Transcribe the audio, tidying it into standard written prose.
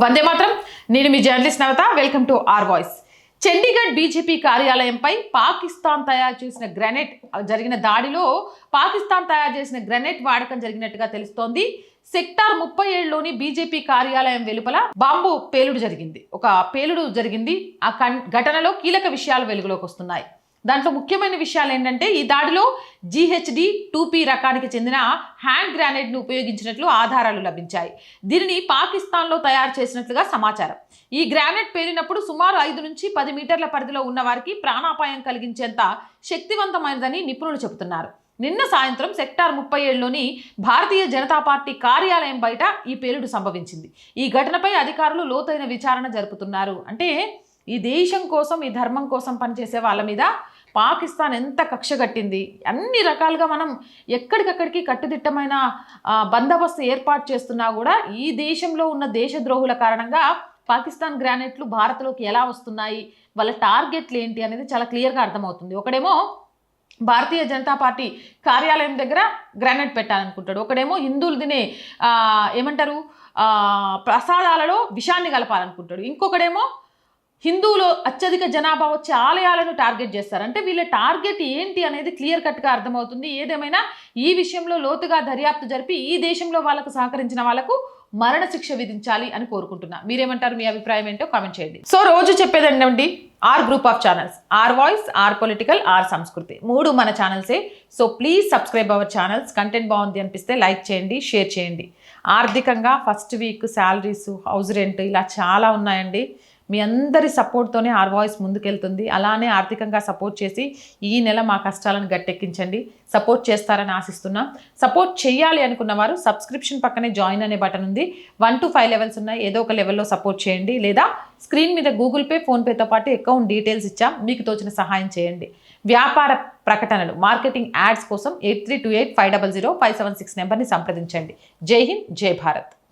వందే మాత్రం. నేను మీ journalist Navata. Welcome to R voice. Chandigarh BJP కార్యాలయంపై పాకిస్తాన్ తయారు చేసిన గ్రెనేడ్ జరిగిన దాడిలో పాకిస్తాన్ తయారు చేసిన గ్రెనేడ్ వాడకం జరిగినట్టుగా తెలుస్తోంది. సెక్టార్ 37లోని బీజేపీ కార్యాలయం వెలుపల బాంబు పేలుడు జరిగింది. ఆ ఘటనలో కీలక విషయాలు వెలుగులోకి వస్తున్నాయి. దాంట్లో ముఖ్యమైన విషయాలు ఏంటంటే, ఈ దాడిలో GHD 2P రకానికి చెందిన హ్యాండ్ గ్రానైడ్ను ఉపయోగించినట్లు ఆధారాలు లభించాయి. దీనిని పాకిస్తాన్లో తయారు చేసినట్లుగా సమాచారం. ఈ గ్రానైడ్ పేలినప్పుడు సుమారు 5 నుంచి 10 మీటర్ల పరిధిలో ఉన్న వారికి ప్రాణాపాయం కలిగించేంత శక్తివంతమైనదని నిపుణులు చెబుతున్నారు. నిన్న సాయంత్రం సెక్టార్ 37లోని భారతీయ జనతా పార్టీ కార్యాలయం బయట ఈ పేలుడు సంభవించింది. ఈ ఘటనపై అధికారులు లోతైన విచారణ జరుపుతున్నారు. అంటే ఈ దేశం కోసం, ఈ ధర్మం కోసం పనిచేసే వాళ్ళ మీద పాకిస్తాన్ ఎంత కక్ష కట్టింది. అన్ని రకాలుగా మనం ఎక్కడికక్కడికి కట్టుదిట్టమైన బందోబస్తు ఏర్పాటు చేస్తున్నా కూడా ఈ దేశంలో ఉన్న దేశద్రోహుల కారణంగా పాకిస్తాన్ గ్రానైట్లు భారత్లోకి ఎలా వస్తున్నాయి, వాళ్ళ టార్గెట్లు ఏంటి అనేది చాలా క్లియర్గా అర్థమవుతుంది. ఒకడేమో భారతీయ జనతా పార్టీ కార్యాలయం దగ్గర గ్రానైట్ పెట్టాలనుకుంటాడు, ఒకడేమో హిందువులు తినే ప్రసాదాలలో విషాన్ని కలపాలనుకుంటాడు, ఇంకొకడేమో హిందువులు అత్యధిక జనాభా వచ్చే ఆలయాలను టార్గెట్ చేస్తారు. అంటే వీళ్ళ టార్గెట్ ఏంటి అనేది క్లియర్ కట్గా అర్థమవుతుంది. ఏదేమైనా ఈ విషయంలో లోతుగా దర్యాప్తు జరిపి ఈ దేశంలో వాళ్ళకు సహకరించిన వాళ్ళకు మరణశిక్ష విధించాలి అని కోరుకుంటున్నా. మీరేమంటారు? మీ అభిప్రాయం ఏంటో కామెంట్ చేయండి. సో రోజు చెప్పేది ఏంటండి, R group of channels, R voice, R political, R Sanskriti, 3 మన ఛానల్సే. So please subscribe our channels. Content బాగుంది అనిపిస్తే లైక్ చేయండి, షేర్ చేయండి. ఆర్థికంగా first week salaries, house rent ఇలా చాలా ఉన్నాయండి. మీ అందరి సపోర్ట్తోనే ఆర్ వాయిస్ ముందుకెళ్తుంది. అలానే ఆర్థికంగా సపోర్ట్ చేసి ఈ నెల మా కష్టాలను గట్టెక్కించండి. సపోర్ట్ చేస్తారని ఆశిస్తున్నా. సపోర్ట్ చేయాలి అనుకున్న వారు సబ్స్క్రిప్షన్ పక్కనే జాయిన్ అనే బటన్ ఉంది. 1 to 5 లెవెల్స్ ఉన్నాయి. ఏదో ఒక లెవెల్లో సపోర్ట్ చేయండి. లేదా స్క్రీన్ మీద గూగుల్ పే, ఫోన్పేతో పాటు అకౌంట్ డీటెయిల్స్ ఇచ్చాం, మీకు తోచిన సహాయం చేయండి. వ్యాపార ప్రకటనలు, మార్కెటింగ్ యాడ్స్ కోసం 8328500576 నెంబర్ని సంప్రదించండి. జై హింద్, జై భారత్.